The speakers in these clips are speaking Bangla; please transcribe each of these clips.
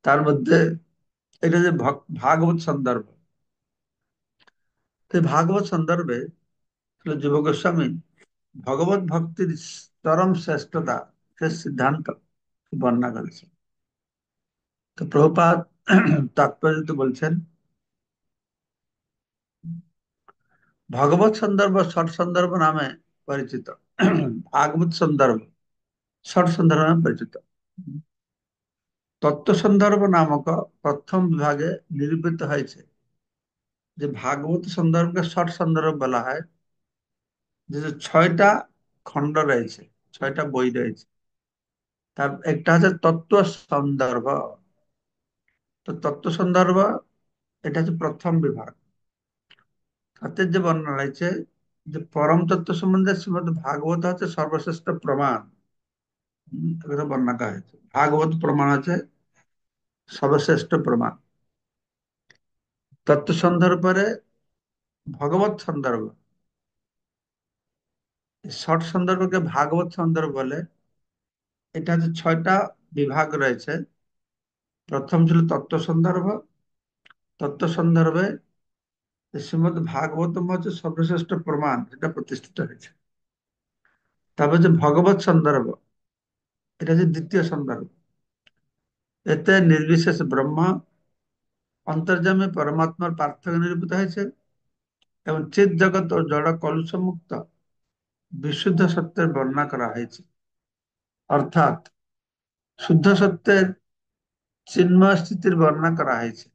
তার মধ্যে এটা যে ভাগবত সন্দর্ভ, তো এই ভাগবত সন্দর্ভে জীব গোস্বামী ভগবত ভক্তির চরম শ্রেষ্ঠতা সে সিদ্ধান্ত বর্ণনা করেছে। তো প্রভুপাদ তাৎপর্য বলছেন, ভগবত সন্দর্ভ ষট সন্দর্ভ নামে পরিচিত, ভাগবত সন্দর্ভ ষট সন্দর্ভ নামে পরিচিত। তত্ত্ব সন্দর্ভ নামক প্রথম বিভাগে নিরূপিত হয়েছে যে ভাগবত সন্দর্ভকে ষট সন্দর্ভ বলা হয়, যে যে ছয়টা খণ্ড রয়েছে, ছয়টা বই রয়েছে। তার একটা হচ্ছে তত্ত্ব সন্দর্ভ। তো তত্ত্ব সন্দর্ভ এটা হচ্ছে প্রথম বিভাগ। তাতে যে বর্ণনা রয়েছে যে পরম তত্ত্ব সম্বন্ধে শ্রীমদ ভাগবত হচ্ছে সর্বশ্রেষ্ঠ প্রমাণ। এটা বর্ণনা করা হয়েছে, ভাগবত প্রমাণ আছে সর্বশ্রেষ্ঠ প্রমাণ। তত্ত্ব সন্দর্ভে ভগবত সন্দর্ভ, ষট সন্দর্ভকে ভাগবত সন্দর্ভ বলে। এটা হচ্ছে ছয়টা বিভাগ রয়েছে। প্রথম ছিল তত্ত্ব সন্দর্ভ। তত্ত্ব সন্দর্ভে শ্রীমদ ভাগবতম হচ্ছে সর্বশ্রেষ্ঠ প্রমাণ, এটা প্রতিষ্ঠিত হয়েছে। তারপর যে ভগবত সন্দর্ভ, এটা হচ্ছে দ্বিতীয় সন্দর্ভ। এতে নির্বিশেষ ব্রহ্ম, অন্তর্যামী পরমাত্মার পার্থক্য নিরূপিত হয়েছে এবং চিৎ জগৎ ও জড় কলুষ মুক্ত বিশুদ্ধ সত্যের বর্ণনা করা হয়েছে। অর্থাৎ শুদ্ধ সত্যের চিন্ময় স্থিতির বর্ণনা করা হয়েছে।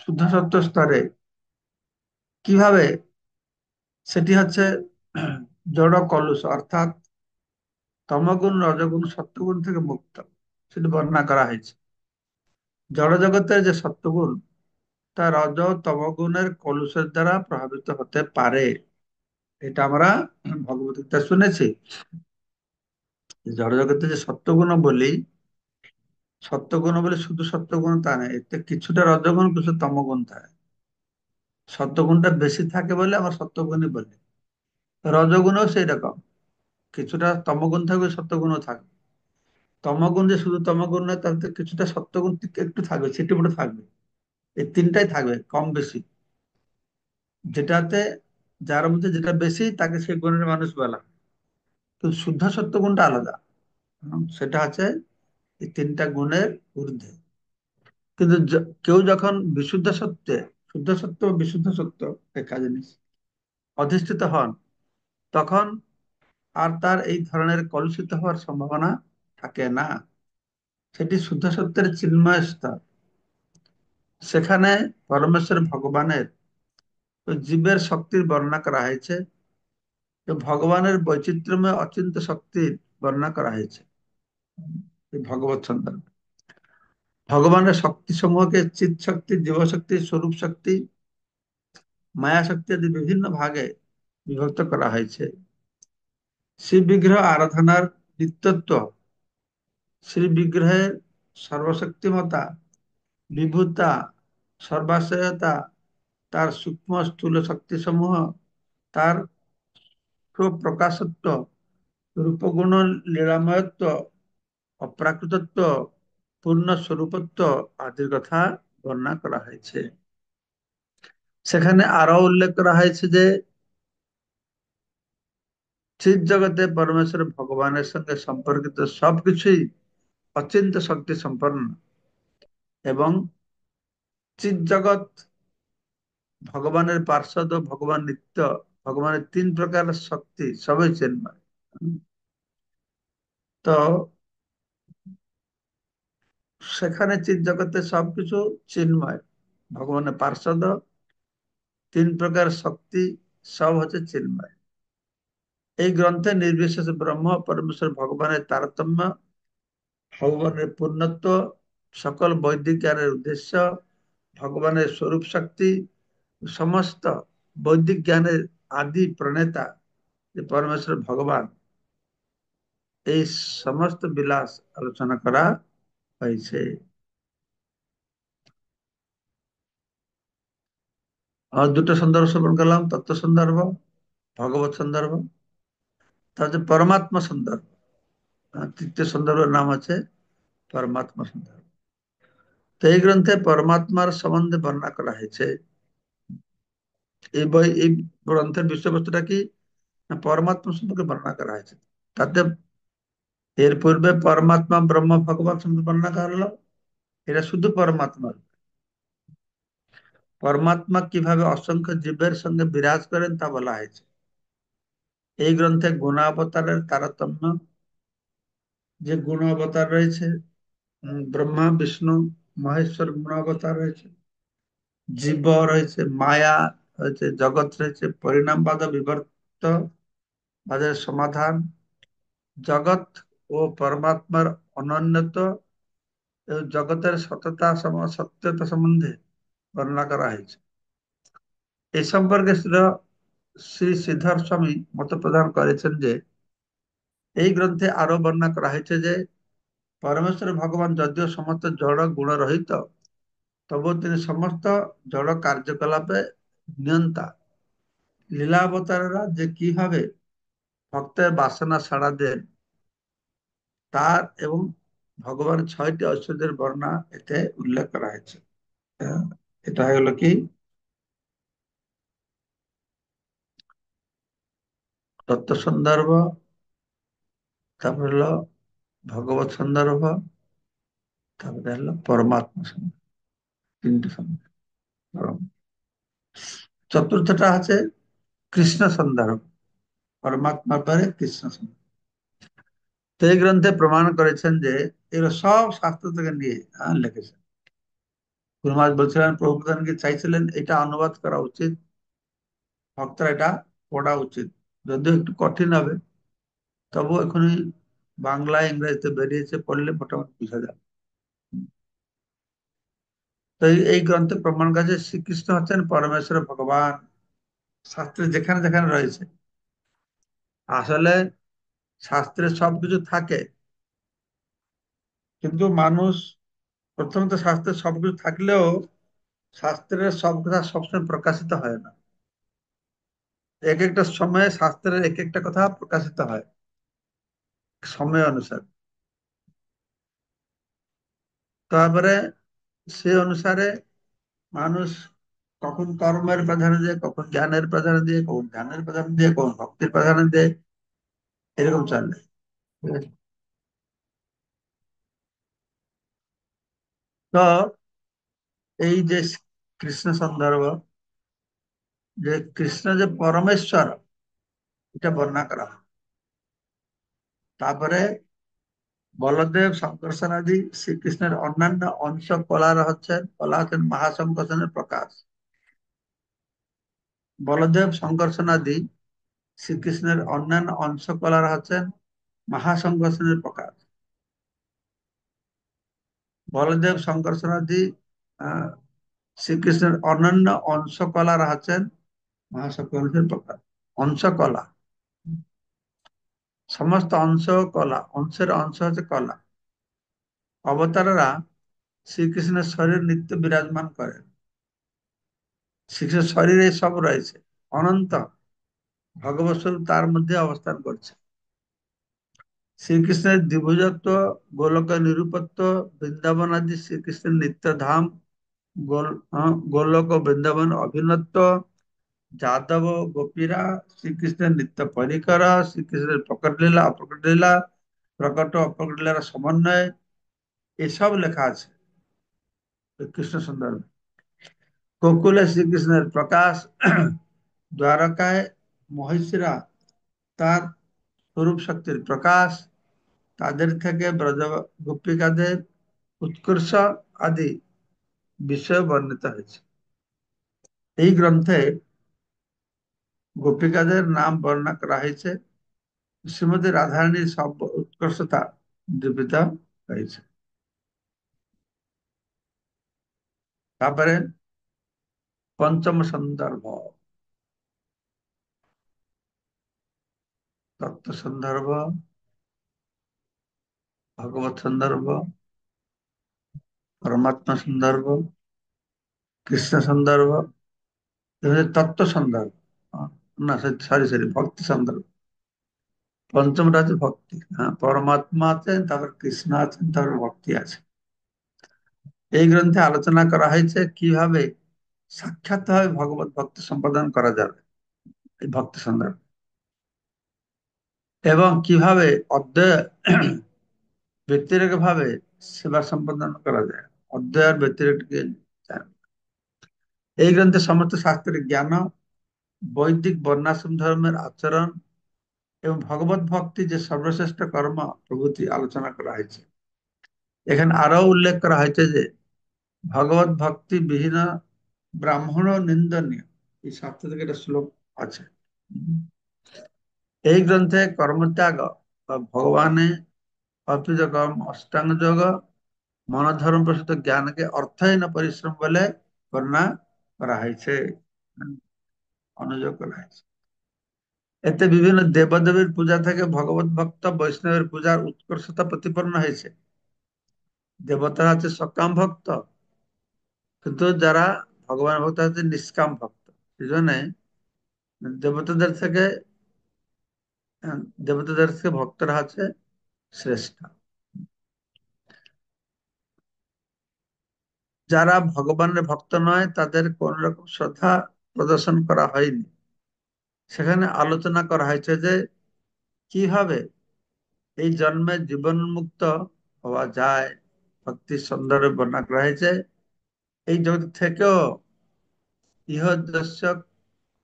শুদ্ধ সত্য স্তরে কিভাবে সেটি হচ্ছে জড় কলুষ, অর্থাৎ তমগুণ রজগুণ সত্যগুণ থেকে মুক্ত, সেটি বর্ণনা করা হয়েছে। জড় জগতের যে সত্যগুণ তা রজ তমগুণের কলুষের দ্বারা প্রভাবিত হতে পারে, এটা আমরা ভগবত গীতা শুনেছি। জড় জগতে যে সত্যগুণ বলি, সত্যগুণ বলে শুধু সত্যগুণ তা নয়, এতে কিছুটা রজগুণ কিছু তমগুণ থাকে। সত্যগুণটা বেশি থাকে বলে আমরা সত্যগুণই বলি। রজগুণও সেই রকম, কিছুটা তমগুণ থাকবে, সত্যগুণও থাকবে। তমগুণ যে শুধু তমগুণ নয়, তাতে কিছুটা সত্যগুণ একটু থাকবে, ছিটেফুটে থাকবে। এই তিনটাই থাকবে কম বেশি। যেটাতে যার মধ্যে যেটা বেশি তাকে সেই গুণের মানুষ বলা। কিন্তু শুদ্ধ সত্য গুণটা আলাদা। সেটা আছে এই তিনটা গুণের ঊর্ধ্বে। কিন্তু কেউ যখন বিশুদ্ধ সত্যে, শুদ্ধ সত্য ও বিশুদ্ধ সত্য একা জিনিস, অধিষ্ঠিত হন, তখন আর তার এই ধরনের কলুষিত হওয়ার সম্ভাবনা থাকে না। সেটি শুদ্ধ সত্যের চিন্ময় স্তর। সেখানে পরমেশ্বর ভগবানের ও জীবের শক্তির বর্ণনা করা হয়েছে, ভগবানের বৈচিত্র্যময় অচিন্ত্য শক্তির বর্ণনা করা হয়েছে এই ভগবত সন্তান। ভগবানের শক্তি সমূহকে চিৎ শক্তি, জীবশক্তি, স্বরূপ শক্তি, মায়া শক্তি আদি বিভিন্ন ভাগে বিভক্ত করা হয়েছে। শিব বিগ্রহ আরাধনার নিত্যত্ব, শ্রী বিগ্রহের সর্বশক্তিমতা, বিভূতা, সর্বাশ্রয়তা, তার সূক্ষ্ম স্থূল শক্তি সমূহ, তার প্রকাশত্ব, রূপগুণ লীলাময়ত্ব, অপ্রাকৃতত্ব, পূর্ণ স্বরূপত্ব আদির কথা বর্ণনা করা হয়েছে। সেখানে আরো উল্লেখ করা হয়েছে যে চিৎ জগতে পরমেশ্বর ভগবানের সঙ্গে সম্পর্কিত সবকিছুই অচিন্ত্য শক্তি সম্পন্ন এবং চিৎ জগৎ ভগবানের পার্শ্বদ ও ভগবান নিত্য, ভগবানের তিন প্রকার শক্তি সবই চিন্ময়। তো সেখানে চিৎ জগতে সবকিছু চিন্ময়, ভগবানের পার্শ্বদ, তিন প্রকার শক্তি সব হচ্ছে চিন্ময়। এই গ্রন্থে নির্বিশেষ ব্রহ্ম পরমেশ্বর ভগবানের তারতম্য, ভগবানের পূর্ণত্ব, সকল বৈদিক জ্ঞানের উদ্দেশ্য, ভগবানের স্বরূপ শক্তি, সমস্ত বৈদিক জ্ঞানের আদি প্রণেতা যে পরমেশ্বর ভগবান, এই সমস্ত বিলাস আলোচনা করা হয়েছে। আর দুটো সন্দর্ভ শ্রবণ করলাম, তত্ত্ব সন্দর্ভ, ভগবত সন্দর্ভ। তার যে পরমাত্মা সন্দর্ভ, তৃতীয় সন্দর্ভের নাম আছে পরমাত্মা সন্দর্ভ। তো এই গ্রন্থে পরমাত্মার সম্বন্ধে বর্ণনা করা হয়েছে। এই গ্রন্থের বিষয়বস্তুটা কি, না পরমাত্মা সম্পর্কে বর্ণনা করা হয়েছে। তাতে এর পূর্বে পরমাত্মা ব্রহ্ম ভগবান সম্পর্কে বর্ণনা করা হলো, এটা শুধু পরমাত্মা। পরমাত্মা কিভাবে অসংখ্য জীবের সঙ্গে বিরাজ করেন তা বলা হয়েছে। এই গ্রন্থে গুণাবতারের তারতম্য, যে গুণাবতার রয়েছে, ব্রহ্মা বিষ্ণু মহেশ্বর গুণাবতার রয়েছে, জীব রয়েছে, মায়া রয়েছে, জগৎ রয়েছে, পরিণামবাদ ও বিবর্ত বাদের সমাধান, জগৎ ও পরমাত্মার অনন্যত এবং জগতের সত্যতা সম্বন্ধে বর্ণনা করা হয়েছে। এই সম্পর্কে শ্রী শ্রীধর স্বামী মত প্রদান করেছেন যে এই গ্রন্থে আরো বর্ণনা করা হয়েছে যে পরমেশ্বর ভগবান যদিও সমস্ত জড় গুণ রহিত, তবুও তিনি সমস্ত জড় কার্যকলাপে নিয়ন্তা। লীলাবতারেরা যে কিভাবে ভক্তের বাসনা সাড়া দেন তার এবং ভগবানের 6টি ঐশ্বর্যের বর্ণনা এতে উল্লেখ করা হয়েছে। আহ, এটা হলো কি তত্ত্ব সন্দর্ভ, তারপরে হলো ভগবত সন্দর্ভ, তারপরে হলো পরমাত্মা সন্দর্ভ, 3টে সন্দর্ভ। চতুর্থটা আছে কৃষ্ণ সন্দর্ভ, পরমাত্মার পরে কৃষ্ণ সন্দর্ভ। তো এই গ্রন্থে প্রমাণ করেছেন যে এগুলো সব শাস্ত্র থেকে নিয়ে লিখেছেন। গুরু মহারাজ বলছিলেন, প্রভুপাদানকে চাইছিলেন এটা অনুবাদ করা উচিত, ভক্তরা এটা পড়া উচিত, যদিও একটু কঠিন হবে, তবুও এখনই বাংলা ইংরেজিতে বেরিয়েছে, পড়লে মোটামুটি বুঝা যাবে। তো এই গ্রন্থে প্রমাণ করেছে শ্রীকৃষ্ণ হচ্ছেন পরমেশ্বর ভগবান, শাস্ত্রে যেখানে যেখানে রয়েছে। আসলে শাস্ত্রে সবকিছু থাকে, কিন্তু মানুষ প্রথমত শাস্ত্রে সবকিছু থাকলেও শাস্ত্রের সব কথা সবসময় প্রকাশিত হয় না। এক একটা সময়ে শাস্ত্রের এক একটা কথা প্রকাশিত হয় সময় অনুসারে। তারপরে সে অনুসারে মানুষ কখন কর্মের প্রাধান্য দিয়ে, কখন জ্ঞানের প্রাধান্য দিয়ে, কখন জ্ঞানের প্রাধান্য দিয়ে, কখন ভক্তির প্রাধান্য দিয়ে, এরকম চলে। ঠিক আছে? তো এই যে কৃষ্ণ সন্দর্ভ, যে কৃষ্ণ যে পরমেশ্বর, এটা বর্ণনা করা হয়। তারপরে বলদেব শঙ্করসেনাদি শ্রীকৃষ্ণের অন্যান্য অংশ কলা হচ্ছেন মহাশঙ্কর্ষণের প্রকাশ। বলদেব শঙ্করসেনাদি শ্রীকৃষ্ণের অন্যান্য অংশ কলার হচ্ছেন মহাশঙ্কর্ষণের প্রকাশ। বলদেব শঙ্করসেনাদি আহ শ্রীকৃষ্ণের অন্যান্য অংশ কলার হচ্ছেন মহাশঙ্কর্ষণের প্রকাশ। অংশ কলা, সমস্ত অংশ কলা, অংশের অংশ হচ্ছে কলা। অবতারেরা শ্রীকৃষ্ণের শরীর নিত্য বিরাজমান করেন, শ্রীকৃষ্ণের শরীরে সব রয়েছে, অনন্ত ভগবৎ স্বরূপ তার মধ্যে অবস্থান করছে। শ্রীকৃষ্ণের দ্বিভুজত্ব, গোলক নিরূপত্ব, বৃন্দাবন আদি শ্রীকৃষ্ণের নিত্যধাম, গোলক ও বৃন্দাবন অভিন্নত্ব, যাদব ও গোপীরা শ্রীকৃষ্ণের নিত্য পরিকর, শ্রীকৃষ্ণের প্রকট লীলা অপ্রকট লীলা, প্রকট ও অপ্রকট লীলার সমন্বয়, এসব লেখা আছে কৃষ্ণ সুন্দর। গোকুলে শ্রীকৃষ্ণের প্রকাশ, দ্বারকায় মহিষীরা তার স্বরূপ শক্তির প্রকাশ, তাদের থেকে ব্রজ গোপিকাদের উৎকর্ষ আদি বিষয় বর্ণিত হয়েছে। এই গ্রন্থে গোপিকাদের নাম বর্ণনা করা হয়েছে, শ্রীমতী রাধারানীর সব উৎকর্ষতা নিরূপিত হয়েছে। তারপরে পঞ্চম সন্দর্ভ, তত্ত্ব সন্দর্ভ, ভগবত সন্দর্ভ, পরমাত্মা সন্দর্ভ, কৃষ্ণ সন্দর্ভ, তত্ত্ব সন্দর্ভ। না, সরি সরি, ভক্তি সন্দর্ভ। পঞ্চমটা হচ্ছে ভক্তি। হ্যাঁ, পরমাত্মা আছেন, তারপর কৃষ্ণ আছেন, তারপর ভক্তি আছে। এই গ্রন্থে আলোচনা করা হয়েছে কিভাবে সাক্ষাৎভাবে ভগবত ভক্তি সম্পাদন করা যাবে এই ভক্তি সন্দর্ভে, এবং কিভাবে অদ্বয় ব্যতিরেক ভাবে সেবা সম্পাদন করা যায়, অদ্বয় আর ব্যতিরেককে জানা। এই গ্রন্থে সমস্ত শাস্ত্রের জ্ঞান, বৈদিক বর্ণাশ্রম ধর্মের আচরণ এবং ভগবত ভক্তি যে সর্বশ্রেষ্ঠ কর্ম প্রভৃতি আলোচনা করা হয়েছে। এখানে আরো উল্লেখ করা হয়েছে যে ভগবত ভক্তি বিহীন ব্রাহ্মণ নিন্দনীয়, এই শাস্ত্র থেকে একটা শ্লোক আছে। এই গ্রন্থে কর্মত্যাগ বা ভগবানে অর্পিত কর্ম অষ্টাঙ্গ যোগ মনোধর্ম প্রসূত জ্ঞানকে অর্থহীন পরিশ্রম বলে বর্ণনা করা হয়েছে, অনুযোগ করা হয়েছে। এতে বিভিন্ন দেবদেবীর পূজা থেকে ভগবত ভক্ত বৈষ্ণবের পূজার উৎকর্ষতা প্রতিপন্ন হয়েছে। দেবতারা হচ্ছে সকাম ভক্ত, কিন্তু যারা ভগবান ভক্ত হচ্ছে নিষ্কাম ভক্ত। সেই জন্য দেবতাদের থেকে দেবতাদের থেকে ভক্তরা হচ্ছে শ্রেষ্ঠ। যারা ভগবানের ভক্ত নয় তাদের কোন রকম শ্রদ্ধা প্রদর্শন করা হয়নি। সেখানে আলোচনা করা হয়েছে যে কিভাবে এই জন্মে জীবনমুক্ত হওয়া যায়, ভক্তির সন্দর্ভে বর্ণনা করা হয়েছে। এই জগৎ থেকেও ইহ দর্শক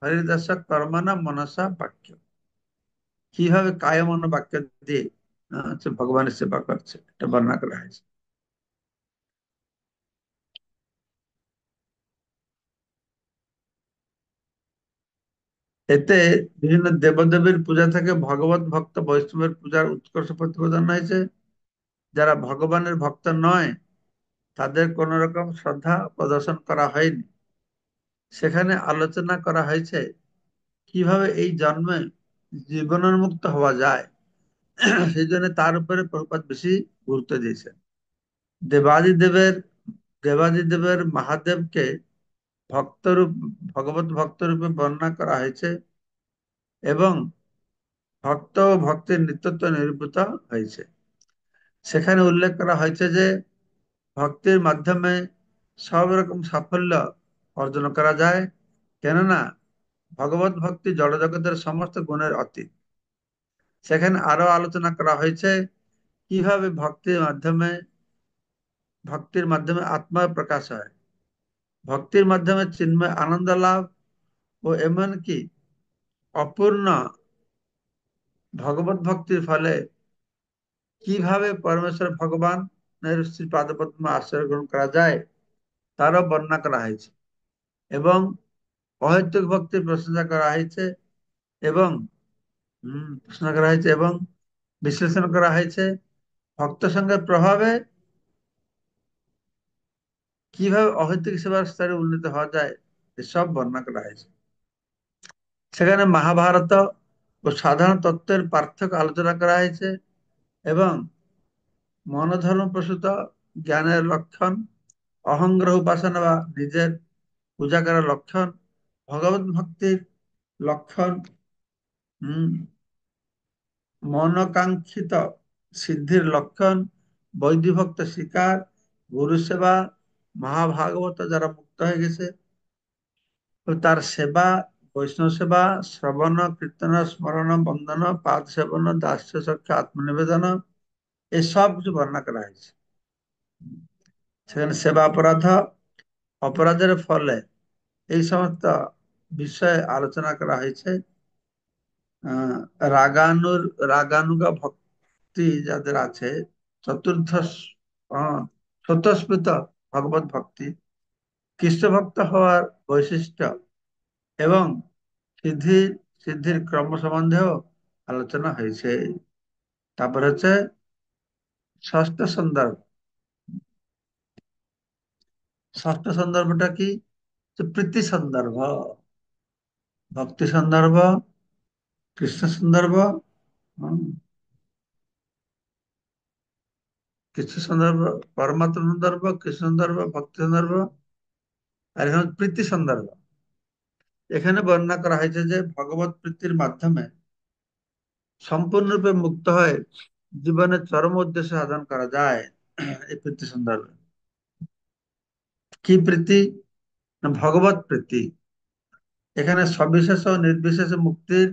হরিদর্শক কর্মনা মনসা বাক্য, কিভাবে কায় মন বাক্য দিয়ে হচ্ছে ভগবানের সেবা করছে, এটা বর্ণনা করা হয়েছে। এতে বিভিন্ন দেবদেবীর পূজা থেকে ভগবত ভক্ত বৈষ্ণবের পূজার উৎকর্ষ প্রতিপাদন হয়েছে। যারা ভগবানের ভক্ত নয় তাদের কোন রকম শ্রদ্ধা প্রদর্শন করা হয়নি। সেখানে আলোচনা করা হয়েছে কিভাবে এই জন্মে জীবনোন্মুক্ত হওয়া যায়। সেই জন্য তার উপরে প্রভুপাদ বেশি গুরুত্ব দিয়েছেন। দেবাদিদেবের দেবাদিদেবের মহাদেবকে ভক্তরূপ ভগবত ভক্ত রূপে বর্ণনা করা হয়েছে এবং ভক্ত ও ভক্তের নিত্যত্ব নিরূপিত হয়েছে। সেখানে উল্লেখ করা হয়েছে যে ভক্তির মাধ্যমে সব রকম সাফল্য অর্জন করা যায়, কেননা ভগবত ভক্তি জড়জগতের সমস্ত গুণের অতীত। সেখানে আরো আলোচনা করা হয়েছে কিভাবে ভক্তির মাধ্যমে আত্মার প্রকাশ হয়, ভক্তির মাধ্যমে চিন্ময় আনন্দ লাভ ও এমনকি অপূর্ণ ভগবত ভক্তির ফলে কিভাবে পরমেশ্বর ভগবানের শ্রী পাদপদ্ম আশ্রয় গ্রহণ করা যায় তারও বর্ণনা করা হয়েছে, এবং অহৈতুক ভক্তির প্রশংসা করা হয়েছে এবং প্রশ্ন করা হয়েছে এবং বিশ্লেষণ করা হয়েছে ভক্ত সঙ্গের প্রভাবে কিভাবে অহৈতুক সেবার স্তরে উন্নীত হওয়া যায়, এসব বর্ণনা করা হয়েছে। সেখানে মহাভারত ও সাধারণ তত্ত্বের পার্থক্য আলোচনা করা হয়েছে এবং মনোধর্ম প্রসূত জ্ঞানের লক্ষণ, অহংগ্রহ উপাসনা বা নিজের পূজা করার লক্ষণ, ভগবত ভক্তির লক্ষণ, হম মনোকাঙ্ক্ষিত সিদ্ধির লক্ষণ, বৈদিভক্ত শিকার, গুরু সেবা, মহাভাগবত যারা মুক্ত হয়ে গেছে তো তার সেবা, বৈষ্ণব সেবা, শ্রবণ কীর্তন স্মরণ বন্দন পাদ সেবন দাস্য সখ্য আত্মনিবেদন, এসব কিছু বর্ণনা করা হয়েছে। সেখানে সেবা অপরাধ, অপরাধের ফলে এই সমস্ত বিষয়ে আলোচনা করা হয়েছে। আহ রাগানুর রাগানুগা ভক্তি যাদের আছে, চতুর্থ স্বতঃস্ফূর্ত ভগবত ভক্তি, কৃষ্ণ ভক্ত হওয়ার বৈশিষ্ট্য এবং সিদ্ধির সিদ্ধির ক্রম সম্বন্ধেও আলোচনা হয়েছে। তারপর হচ্ছে ষষ্ঠ সন্দর্ভ। ষষ্ঠ সন্দর্ভটা কি? যে প্রীতি সন্দর্ভ, ভক্তি সন্দর্ভ, কৃষ্ণ সন্দর্ভ, হম, কৃষ্ণ সন্দর্ভ, পরমাত্ম সন্দর্ভ, কৃষ্ণ সন্দর্ভ, ভক্তি সন্দর্ভ, আর এখানে প্রীতি সন্দর্ভ। এখানে বর্ণনা করা হয়েছে যে ভগবত প্রীতির মাধ্যমে সম্পূর্ণরূপে মুক্ত হয়ে জীবনের চরম উদ্দেশ্য সাধন করা যায় এই প্রীতি সন্দর্ভে। কি প্রীতি? না ভগবত প্রীতি। এখানে সবিশেষ ও নির্বিশেষ মুক্তির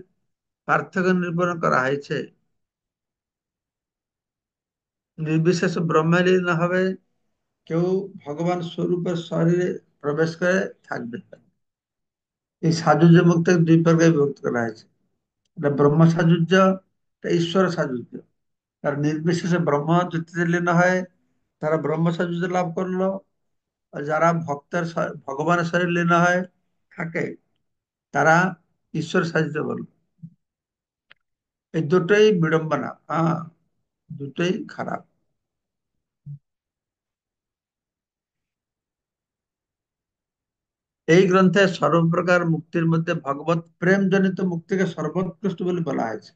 পার্থক্য নিরূপণ করা হয়েছে। নির্বিশেষ ব্রহ্মে লীন হবে, কেউ ভগবান স্বরূপের শরীরে প্রবেশ করে থাকবে। এই সাজুজ্য মুক্তিকে দুই প্রকারে বিভক্ত করা হয়েছে। এটা ব্রহ্ম সাজুজ্য, এটা ঈশ্বর সাজুজ্য। আর নির্বিশেষে ব্রহ্ম জ্যোতিতে লীন হয়, তারা ব্রহ্ম সাজুজ্য লাভ করলো। আর যারা ভগবানের শরীরে লীন হয় থাকে, তারা ঈশ্বর সাজুজ্য বলল। এই দুটোই বিড়ম্বনা, হ্যাঁ, দুটোই খারাপ। এই গ্রন্থে সর্বপ্রকার মুক্তির মধ্যে ভগবত প্রেম জনিত মুক্তিকে সর্বোৎকৃষ্ট বলে বলা হয়েছে।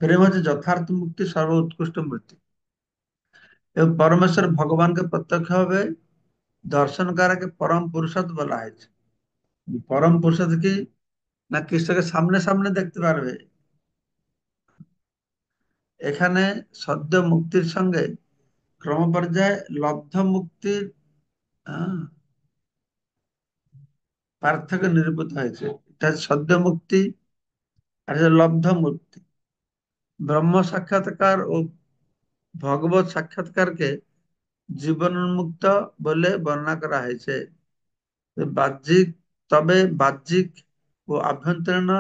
প্রেম হচ্ছে যথার্থ মুক্তি, সর্বোৎকৃষ্ট মুক্তি। এবং পরমেশ্বর ভগবানকে প্রত্যক্ষ ভাবে দর্শন করাকে পরম পুরুষার্থ বলা হয়েছে। পরম পুরুষার্থ কি? না কৃষ্ণকে সামনে সামনে দেখতে পারবে। এখানে সদ্য মুক্তির সঙ্গে ক্রমপর্যায়ে লব্ধ মুক্তির আহ, পার্থক্য নিরূপিত হয়েছে। এটা হচ্ছে সদ্য মুক্তি, আর এটা লব্ধ মুক্তি। ব্রহ্ম সাক্ষাৎকার ও ভগবত সাক্ষাৎকারকে জীবনোন্মুক্ত বলে বর্ণনা করা হয়েছে। বাহ্যিক তবে বাহ্যিক ও আভ্যন্তরীণ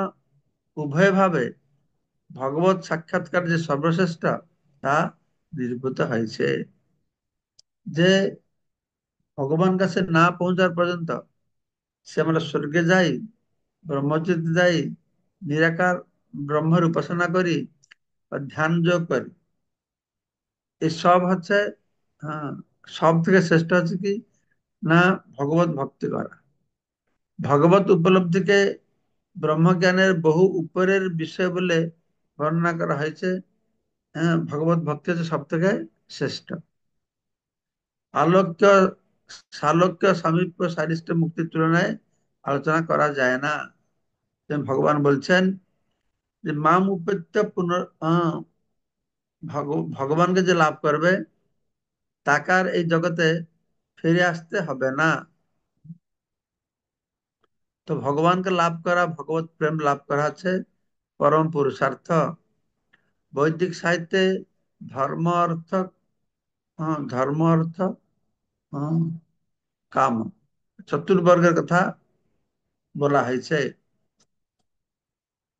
উভয়ভাবে ভগবত সাক্ষাৎকার যে সর্বশ্রেষ্ঠ, তা নিরূপিত হয়েছে। যে ভগবান কাছে না পৌঁছার পর্যন্ত সে আমরা স্বর্গে যাই, ব্রহ্মচিতে যাই, নিরাকার ব্রহ্মের উপাসনা করি বা ধ্যান যোগ করি, এসব হচ্ছে, হ্যাঁ, সব থেকে শ্রেষ্ঠ হচ্ছে কি? না ভগবত ভক্তি করা। ভগবত উপলব্ধিকে ব্রহ্মজ্ঞানের বহু উপরের বিষয় বলে বর্ণনা করা হয়েছে। হ্যাঁ, ভগবত ভক্তি হচ্ছে সব থেকে শ্রেষ্ঠ। আলোক্য সালোক্য সামীপ্য সারিষ্ঠ মুক্তির তুলনায় আলোচনা করা যায় না। যেমন ভগবান বলছেন যে মাম উপেত্য ভগবানকে যে লাভ করবে, তাকে আর এই জগতে ফিরে আসতে হবে না। তো ভগবানকে লাভ করা, ভগবত প্রেম লাভ করা হচ্ছে পরম পুরুষার্থ। বৈদিক সাহিত্যে ধর্ম অর্থ, ধর্ম অর্থ, হ্যাঁ, কাম, চতুর্বর্গের কথা বলা হয়েছে।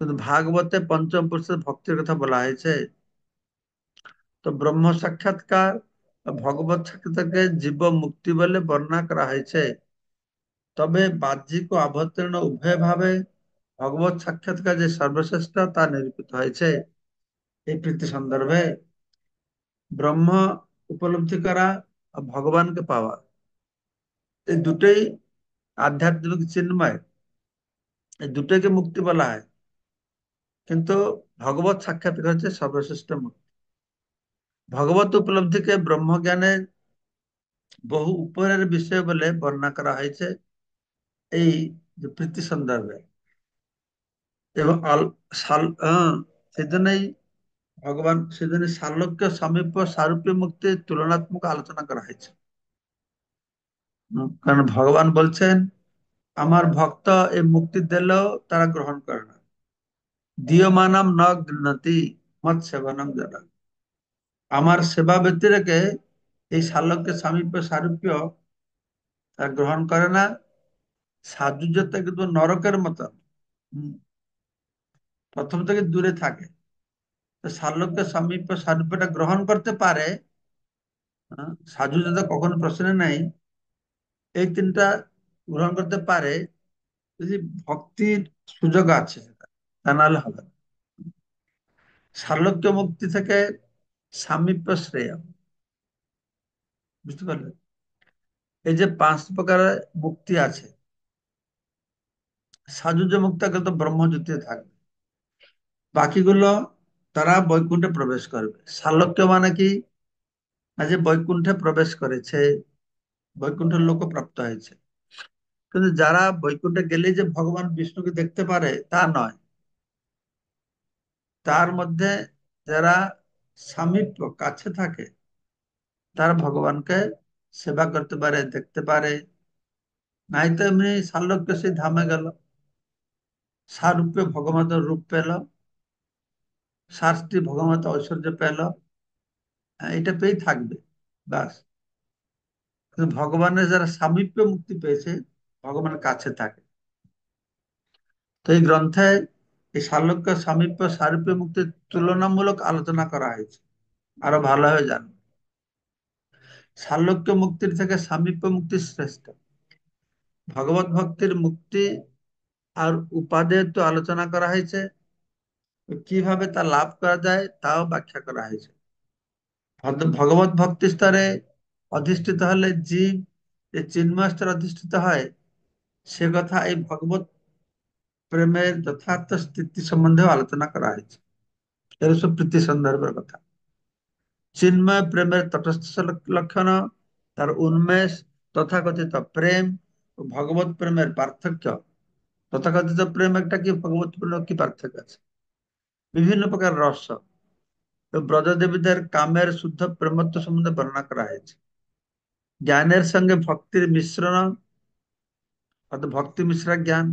কিন্তু ভাগবতে পঞ্চম পুরুষের ভক্তির কথা বলা হয়েছে। তো ব্রহ্ম সাক্ষাৎকার, ভগবত সাক্ষাৎকারকে জীব মুক্তি বলে বর্ণনা করা হয়েছে। তবে বাহ্যিক ও আভ্যন্তরীণ উভয় ভাবে ভগবত সাক্ষাৎকার যে সর্বশ্রেষ্ঠ, তা নিরূপিত হয়েছে। এই প্রীতি সন্দর্ভে ব্রহ্ম উপলব্ধি করা আর ভগবানকে পাওয়া, এই দুটোই আধ্যাত্মিক চিন্ময়, এই দুটোকে মুক্তি বলা হয়। কিন্তু ভগবত সাক্ষাৎকার হচ্ছে সর্বশ্রেষ্ঠ মুক্তি। ভগবত উপলব্ধিকে ব্রহ্মজ্ঞানের বহু উপরের বিষয় বলে বর্ণনা করা হয়েছে এই যে প্রীতি সন্দর্ভে। এবং সেজন্যই সেজন্য সালোক্য সামীপ্য সারূপ্য মুক্তির তুলনাত্মক আলোচনা করা হয়েছে। কারণ ভগবান বলছেন আমার ভক্ত এই মুক্তি দিলেও তারা গ্রহণ করে না। দীয়মানম ন গৃহণতি মৎ সেবনম যারা, আমার সেবা ব্যতিরেকে এই সালোক্য সামীপ্য সারূপ্য তারা গ্রহণ করে না। সাজুজ্যতা কিন্তু নরকের মতন, হুম, প্রথম থেকে দূরে থাকে। তো সালোক্য সামীপ্য সারূপ্যটা গ্রহণ করতে পারে, সাজুজ্যতা কখনো প্রশ্নে নাই। এই তিনটা গ্রহণ করতে পারে যদি ভক্তির সুযোগ আছে সেটা, তা নাহলে হবে না। সালোক্য মুক্তি থেকে সামীপ্য শ্রেয়, বুঝতে পারলে? এই যে পাঁচ প্রকারের মুক্তি আছে, সাজুজ্য মুক্তি তো ব্রহ্মজ্যোতিতে থাকবে, বাকিগুলো তারা বৈকুণ্ঠে প্রবেশ করবে। সালোক্য মানে কি? না যে বৈকুণ্ঠে প্রবেশ করেছে, বৈকুণ্ঠের লোক প্রাপ্ত হয়েছে। কিন্তু যারা বৈকুণ্ঠে গেলে যে ভগবান বিষ্ণুকে দেখতে পারে তা নয়। তার মধ্যে যারা সামীপ্য কাছে থাকে, তারা ভগবানকে সেবা করতে পারে, দেখতে পারে। নাই তো এমনি শাল্যক্য সেই ধামে গেল, সারূপে ভগবতের রূপ পেল, শাস্ত্রী ভগবত ঐশ্বর্য পেল, এটা পেয়েই থাকবে, বাস। কিন্তু ভগবানের যারা সামীপ্য মুক্তি পেয়েছে, ভগবানের কাছে থাকে। তো এই গ্রন্থে এই শাল্যক্য, সামীপ্য, সারূপ্য মুক্তির তুলনামূলক আলোচনা করা হয়েছে, আরো ভালোভাবে জান। শাল্যক্য মুক্তির থেকে সামীপ্য মুক্তি শ্রেষ্ঠ। ভগবত ভক্তির মুক্তি আর উপাদেয় তো আলোচনা করা হয়েছে, কিভাবে তা লাভ করা যায় তাও ব্যাখ্যা করা হয়েছে। ভগবত ভক্তি স্তরে অধিষ্ঠিত হলে জীব যে চিন্ময় স্তরে অধিষ্ঠিত হয়, সে কথা এই ভগবত প্রেমের যথার্থ স্থিতি সম্বন্ধেও আলোচনা করা হয়েছে। এর সব প্রীতি সন্দর্ভের কথা। চিন্ময় প্রেমের তটস্থ লক্ষণ, তার উন্মেষ, তথাকথিত প্রেম ও ভগবত প্রেমের পার্থক্য। তথাকথিত প্রেম একটা কি, ভগবত প্রেম কি পার্থক্য আছে, বিভিন্ন প্রকার রস ও ব্রজদেবীদের কামের শুদ্ধ প্রেমত্ব সম্বন্ধে বর্ণনা করা হয়েছে। জ্ঞানের সঙ্গে ভক্তির মিশ্রণ, অর্থাৎ ভক্তি মিশ্রা জ্ঞান।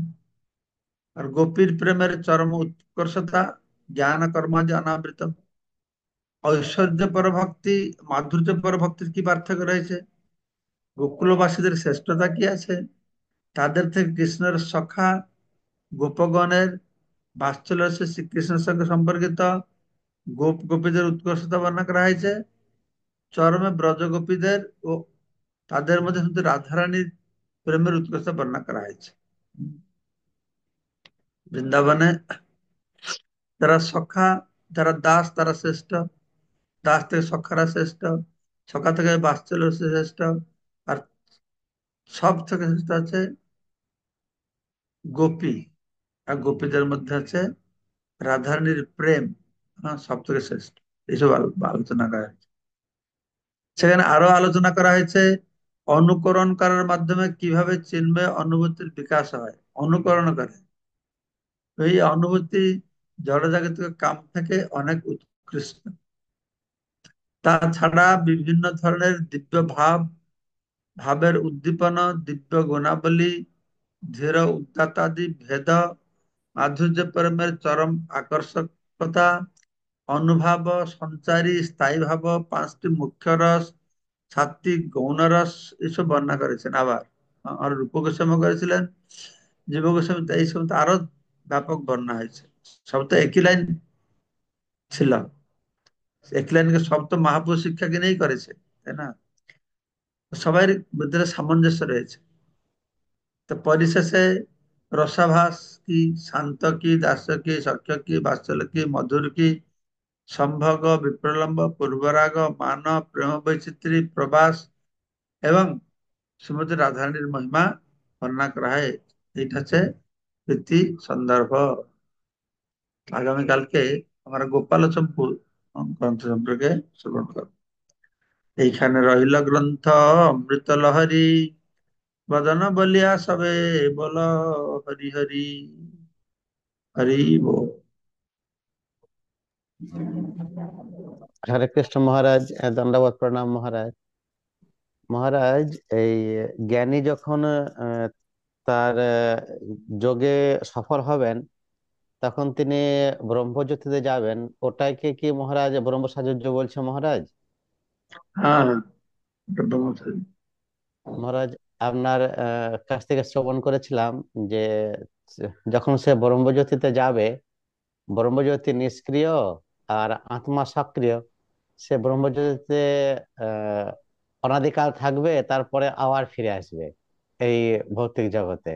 আর গোপীর প্রেমের চরম উৎকর্ষতা, জ্ঞান কর্মাজ অনাবৃত। ঐশ্বর্য পরভক্তি, মাধুর্য পরভক্তির কি পার্থক্য রয়েছে, গোকুলবাসীদের শ্রেষ্ঠতা কি আছে, তাদের থেকে কৃষ্ণের সখা গোপগণের বাৎসল্য রসে শ্রীকৃষ্ণের সঙ্গে সম্পর্কিত গোপ গোপীদের উৎকর্ষতা বর্ণনা করা হয়েছে। চরমে ব্রজ গোপীদের ও তাদের মধ্যে শুধু রাধারানীর প্রেমের উৎকর্ষতা বর্ণনা করা হয়েছে। বৃন্দাবনে যারা সখা, যারা দাস, তারা শ্রেষ্ঠ। দাস থেকে সখারা শ্রেষ্ঠ, সখা থেকে বাৎসল্য রসে শ্রেষ্ঠ। আর সব থেকে শ্রেষ্ঠ আছে গোপী। আর গোপীদের মধ্যে আছে রাধারানীর প্রেম, হ্যাঁ, সব থেকে শ্রেষ্ঠ। এইসব আলোচনা করা হয়েছে। সেখানে আরো আলোচনা করা হয়েছে অনুকরণ করার মাধ্যমে কিভাবে চিন্ময় অনুভূতির বিকাশ হয়। অনুকরণ করে এই অনুভূতি জড়জাগতিক কাম থেকে অনেক উৎকৃষ্ট। তাছাড়া বিভিন্ন ধরনের দিব্য ভাব, ভাবের উদ্দীপনা, দিব্য গুণাবলী, ধীর উদ্দাতাদি ভেদ, মাধুর্য প্রেমের চরম আকর্ষকতা, অনুভাব, সঞ্চারী, স্থায়ী ভাব, পাঁচটি মুখ্য রস, সাত্বিক, গৌণ রস, এসব বর্ণনা করেছেন। আবার আর রূপ গোস্বামী করেছিলেন, জীব গোস্বামী, এই সব তো আরো ব্যাপক বর্ণনা হয়েছে। সব তো একই লাইন ছিল, একই লাইনকে সব তো মহাপুরুষ শিক্ষাকে নিয়েই করেছে, তাই না? সবাই ভিতরে সামঞ্জস্য রয়েছে। তো পরিশেষে রসাভাস কি, শান্ত কি, দাস্য কি, সখ্য কি, বাৎসল্য কি, মধুর কি, সম্ভোগ, বিপ্রলম্ব, পূর্বরাগ, মান, প্রেম বৈচিত্র্য, প্রবাস এবং শ্রীমতী রাধারানীর মহিমা বর্ণনা করা হয়। এইটা হচ্ছে প্রীতি সন্দর্ভ। আগামীকালকে আমরা গোপাল চম্পু গ্রন্থ সম্পর্কে শ্রবণ করব। এইখানে রহিল গ্রন্থ অমৃত লহরী, বদন বলিয়া সবে বল হরি হরি। হরি বল। হরে কৃষ্ণ মহারাজ, দণ্ডবত প্রণাম মহারাজ। মহারাজ, এই জ্ঞানী যখন তার যোগে সফল হবেন, তখন তিনি ব্রহ্মজ্যোতিতে যাবেন। ওটাকে কি মহারাজ ব্রহ্ম সাযুজ্য বলছে মহারাজ? হ্যাঁ, এটা ব্রহ্মচারী। মহারাজ, আপনার কাছ থেকে শ্রবণ করেছিলাম যে যখন সে ব্রহ্মজ্যোতিতে যাবে, ব্রহ্মজ্যোতি নিষ্ক্রিয় আর আত্মা সক্রিয়। সে ব্রহ্মজ্যোতিতে আহ অনাদিকাল থাকবে, তারপরে আবার ফিরে আসবে এই ভৌতিক জগতে।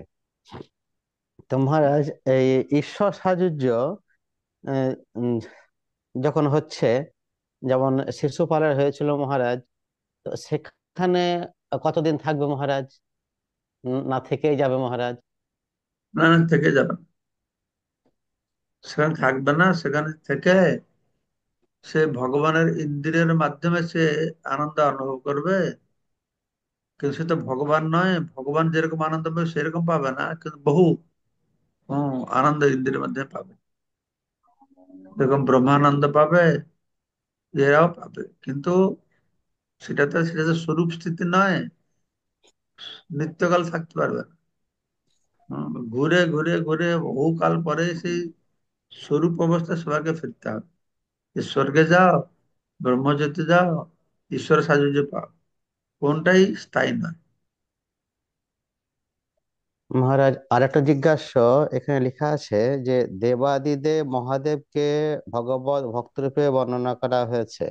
তো মহারাজ, এই ঈশ্বর সাযুজ্য আহ, উম, যখন হচ্ছে, যেমন শিশুপালের হয়েছিল মহারাজ, তো সেখানে কতদিন থাকবে মহারাজ? না থেকেই যাবে মহারাজ? না না, থেকে যাবে না। সেখানে থাকবে না, সেখানে থেকে সে ভগবানের ইন্দ্রিয়ের মাধ্যমে সে আনন্দ অনুভব করবে। কিন্তু সে তো ভগবান নয়, ভগবান যেরকম আনন্দ পাবে সেরকম পাবে না, কিন্তু বহু আনন্দ ইন্দ্রিয়ের মাধ্যমে পাবে। যেরকম ব্রহ্মানন্দ পাবে, এরাও পাবে, কিন্তু সেটা তো স্বরূপ স্থিতি নয়, নিত্যকাল থাকতে পারবে না। ঘুরে ঘুরে ঘুরে বহুকাল পরে সেই স্বরূপ অবস্থা সবাইকে ফিরতে হবে। যে স্বর্গে যাও, ব্রহ্মজ্যোতি যাও, ঈশ্বর সাযুজ্য পাও, কোনটাই স্থায়ী নয়। মহারাজ, আরেকটা জিজ্ঞাস্য এখানে লেখা আছে যে দেবাদিদেব মহাদেবকে ভগবত ভক্তরূপে বর্ণনা করা হয়েছে।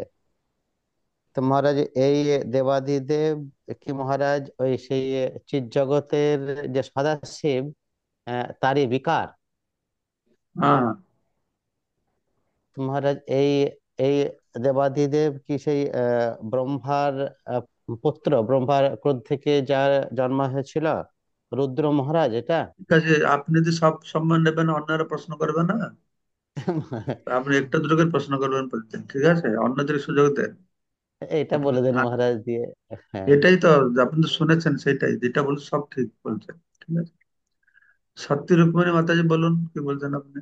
তো মহারাজ, এই দেবাদিদেব কি মহারাজ ওই সেই চিৎ জগতের যে সদাশিব, তারই বিকার? হ্যাঁ, তো মহারাজ, এই এই দেবাদিদেব কি সেই ব্রহ্মার পুত্র, ব্রহ্মার ক্রোধ থেকে যার জন্ম হয়েছিল, রুদ্র মহারাজ এটা? ঠিক আছে, আপনি যদি সব সম্মান নেবেন, অন্যরা প্রশ্ন করবে না। আপনি একটা দুটো করে প্রশ্ন করবেন প্রতিদিন, ঠিক আছে? অন্যদের সুযোগ দেন। এটা আপনার বলে দেন না- মহারাজ দিয়ে। হ্যাঁ। এটাই তো, আপনি তো শুনেছেন, সেটাই যেটা বলছে সব ঠিক বলছেন। ঠিক আছে, সত্যি রুক্মিণী মাতাজি বলুন, কি বলছেন আপনি?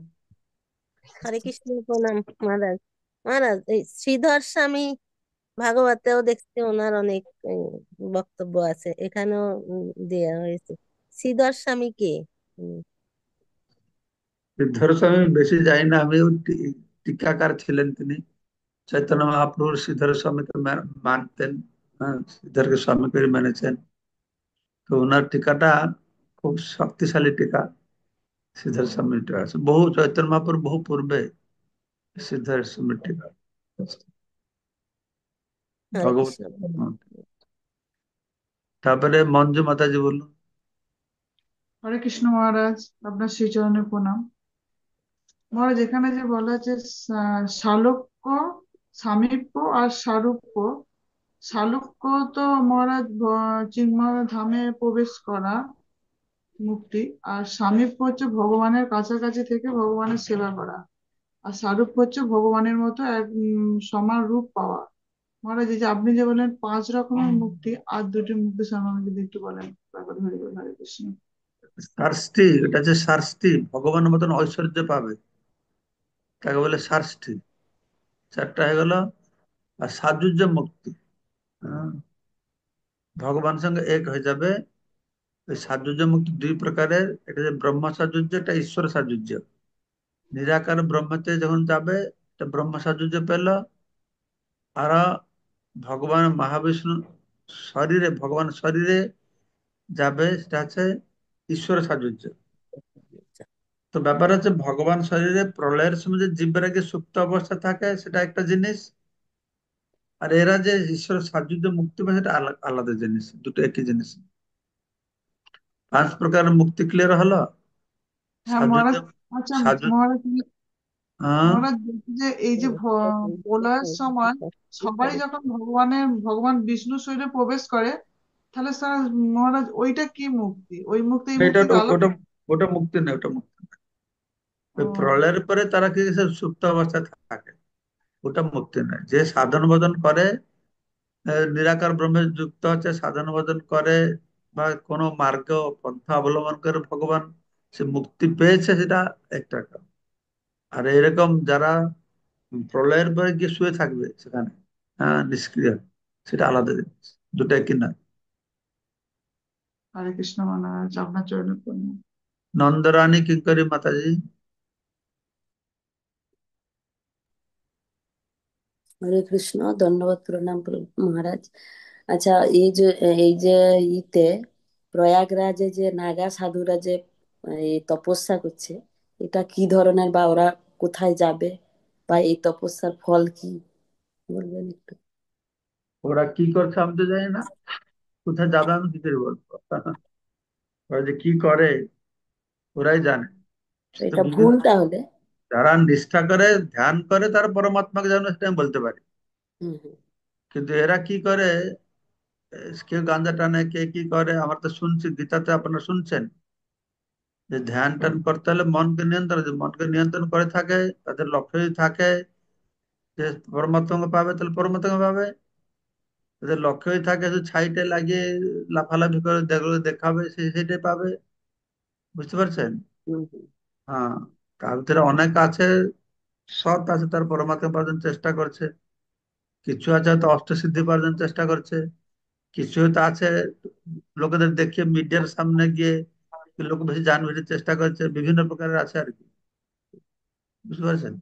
হরে কৃষ্ণ, প্রণাম মহারাজ। মহারাজ, এই শ্রীধর স্বামী ভাগবতেও দেখছি ওনার অনেক বক্তব্য আছে, এখানেও দেয়া হয়েছে। শ্রীধর স্বামী কে? উম, সিদ্ধার্থ স্বামী বেশি যাই না, আমিও টিকাকার ছিলেন তিনি। চৈতন্য মহাপ্রভুর শ্রীধর স্বামীকে মানতেন। হ্যাঁ, শ্রীধরকে স্বামী করে মেনেছেন। তো ওনার টিকাটা খুব শক্তিশালী টিকা। শ্রীধর স্বামীর টিকা আছে বহু, চৈতন্য মহাপ্রভু বহু পূর্বে শ্রীধর স্বামীর টিকা। হরে ভগবত। কৃষ্ণ। হুম। তারপরে মঞ্জু মাতাজি বলুন। হরে কৃষ্ণ মহারাজ, আপনার শ্রীচরণে প্রণাম। মহারাজ, এখানে যে বলা আছে শালক্য, সামীপ্য আর সারূপ্য। শালক্য তো মহারাজ চিন্ময় ধামে প্রবেশ করা, মুক্তি। আর সামীপ্য হচ্ছে ভগবানের কাছাকাছি থেকে ভগবানের সেবা করা। আর সারূপ্য হচ্ছে ভগবানের মতো এক সমান রূপ পাওয়া। মহারাজ, এই যে আপনি যে বলেন 5 রকমের মুক্তি, আর দুটি মুক্তি সম্বন্ধে যদি একটু বলেন দয়া করে। হরি বল, হরে কৃষ্ণ। শার্ষ্টি, এটা হচ্ছে শার্ষ্টি, ভগবানের মতন ঐশ্বর্য পাবে, তাকে বলে শার্ষ্টি। চারটা হয়ে গেল। আর সাযুজ্য মুক্তি, হ্যাঁ, ভগবান সঙ্গে এক হয়ে যাবে। ওই সাযুজ্য মুক্তি দুই প্রকারের, এটা যে ব্রহ্ম সাযুজ্য, এটা ঈশ্বর সাযুজ্য। নিরাকার ব্রহ্মতে যখন যাবে, এটা ব্রহ্ম সাযুজ্য পেল। আর ভগবান মহাবিষ্ণু শরীরে, ভগবান শরীরে যাবে, সেটা হচ্ছে ঈশ্বর সাযুজ্য। তো ব্যাপার হচ্ছে, ভগবান শরীরে প্রলয়ের সময় যে জীবের আগে সুপ্ত অবস্থা থাকে, সেটা একটা জিনিস। আর এরা যে ঈশ্বর সাযুজ্য মুক্তি পায়, সেটা আলাদা জিনিস, দুটো একই জিনিস। 5 প্রকার মুক্তি ক্লিয়ার হলো। হ্যাঁ সাযুজ্য, মহারাজ। আচ্ছা সাজু মহারাজ, হ্যাঁ, মহারাজ বলছি যে এই যে প্রলয়ের সময় সবাই যখন ভগবান বিষ্ণু শরীরে প্রবেশ করে, তাহলে স্যার মহারাজ ওইটা কি মুক্তি? ওই মুক্তি এই এটা মুক্তি ওটা আলাদা? ওটা ওটা মুক্তি নেই, ওটা মুক্তি। ওই ও, প্রলয়ের পরে তারা কি সব সুপ্ত অবস্থায় থাকে, ওটা মুক্তি নয়। যে সাধন ভজন করে, নিরাকার ব্রহ্মে যুক্ত আছে, সাধন ভজন করে বা কোনো মার্গ পন্থা অবলম্বন করে ভগবান সে মুক্তি পেয়েছে, সেটা একটা কারণ। আর এরকম যারা প্রলয়ের পরে গিয়ে শুয়ে থাকবে সেখানে, হ্যাঁ, নিষ্ক্রিয়, সেটা আলাদা জিনিস, দুটা কি না। হরে কৃষ্ণ মহারাজ, আপনার চরণে প্রণাম। নন্দরানী কিঙ্করী মাতাজি। হরে কৃষ্ণ, দণ্ডবত প্রণাম মহারাজ। আচ্ছা, এই যে ইতে প্রয়াগরাজে যে নাগা সাধুরা যে এই তপস্যা করছে, এটা কি ধরনের, বা ওরা কোথায় যাবে, বা এই তপস্যার ফল কি বলবেন একটু? ওরা কি করছে আমি তো জানি না, কোথায় যাবে আমি কি করে বলবো? ওরা যে কি করে ওরাই জানে। তো সে তো এটা বিভিন্ন, ভুল তাহলে? যারা নিষ্ঠা করে ধ্যান করে তারা পরমাত্মাকে জানে, সেটা আমি বলতে পারি। হুম হুম। কিন্তু এরা কি করে, কেউ গাঁজা টানে, কে কি করে, আমরা তো শুনছি গীতাতে, আপনারা শুনছেন যে ধ্যান টান করতে হলে মনকে নিয়ন্ত্রণ, যে মনকে নিয়ন্ত্রণ করে থাকে, তাদের লক্ষ্য যদি থাকে যে পরমাত্মাকে পাবে, তাহলে পরমাত্মাকে পাবে। তাদের লক্ষ্যই থাকে যে ছাইটে লাগিয়ে লাফালাফি করে দেখলে দেখাবে, সেটাই পাবে। বুঝতে পারছেন? হুম হুম। হ্যাঁ, তার ভিতরে অনেক আছে, সৎ আছে, তার পরমাত্মা পাওয়ার জন্য চেষ্টা করছে। কিছু আছে হয়তো অষ্টসিদ্ধি পাওয়ার চেষ্টা করছে, কিছু হয়তো আছে লোকেদের দেখিয়ে মিডিয়ার সামনে গিয়ে লোক বেশি জানবিটির চেষ্টা করছে, বিভিন্ন প্রকারের আছে আর কি। বুঝতে পারছেন?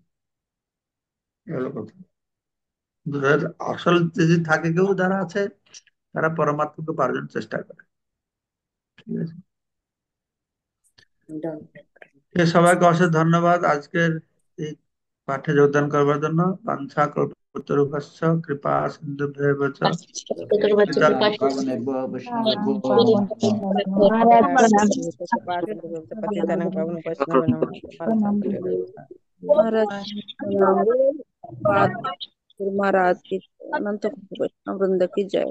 এই হলো কথা। কিন্তু আসল যদি থাকে কেউ যারা আছে, তারা পরমাত্মাকে পাওয়ার জন্য চেষ্টা করে। ঠিক আছে, সবাইকে অশেষ ধন্যবাদ আজকের এই পাঠে যোগদান করবার জন্য। বাঞ্ছা কল্পতরুভ্যশ্চ কৃপা সিন্ধুভ্যেব চ পতিতানাং পাবনেভ্যো বৈষ্ণবেভ্যো নমো নমঃ। महाराज प्रणाम। पतितानां पावन वैष्णव नमः। महाराज प्रणाम। पाद गुरु महाराज की अनंत वैष्णव वृंद की जय।